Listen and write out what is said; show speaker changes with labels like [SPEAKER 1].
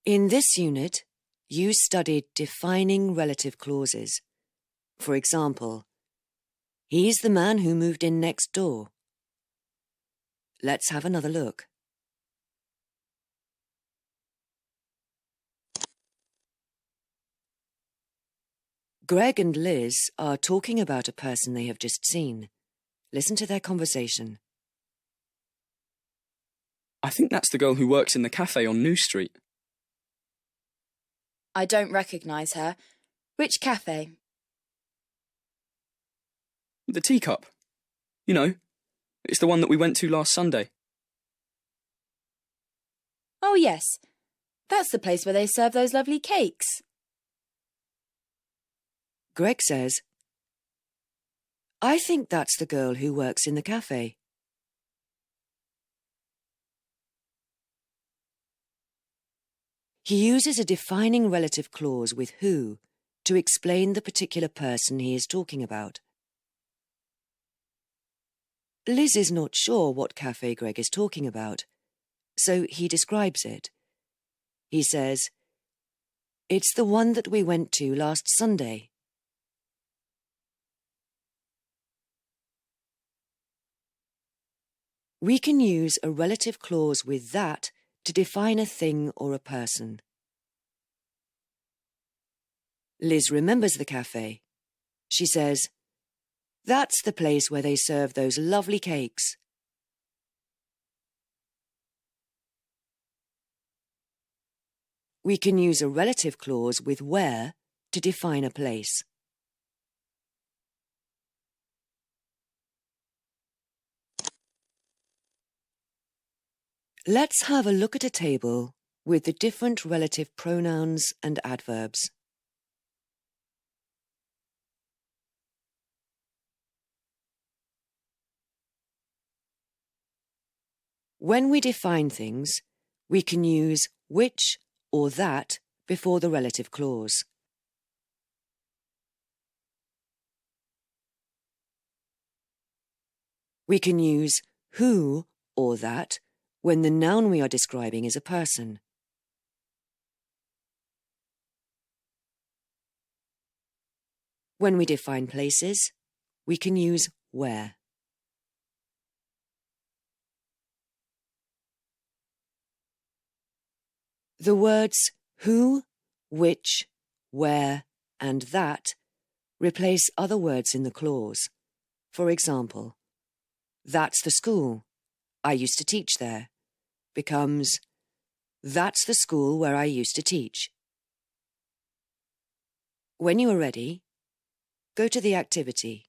[SPEAKER 1] In this unit, you studied defining relative clauses. For example, he's the man who moved in next door. Let's have another look. Greg and Liz are talking about a person they have just seen. Listen to their conversation.
[SPEAKER 2] I think that's the girl who works in the cafe on New Street.
[SPEAKER 3] I don't recognise her. Which cafe?
[SPEAKER 2] The teacup. You know, it's the one that we went to last Sunday.
[SPEAKER 3] Oh, yes. That's the place where they serve those lovely cakes.
[SPEAKER 1] Greg says, I think that's the girl who works in the cafe. He uses a defining relative clause with who to explain the particular person he is talking about. Liz is not sure what cafe Greg is talking about, so he describes it. He says, it's the one that we went to last Sunday. We can use a relative clause with that to define a thing or a person. Liz remembers the cafe. She says, that's the place where they serve those lovely cakes. We can use a relative clause with where to define a place. Let's have a look at a table with the different relative pronouns and adverbs. When we define things, we can use which or that before the relative clause. We can use who or that when the noun we are describing is a person. When we define places, we can use where. The words who, which, where, and that replace other words in the clause. For example, that's the school. I used to teach there. Becomes, that's the school where I used to teach. When you are ready, go to the activity.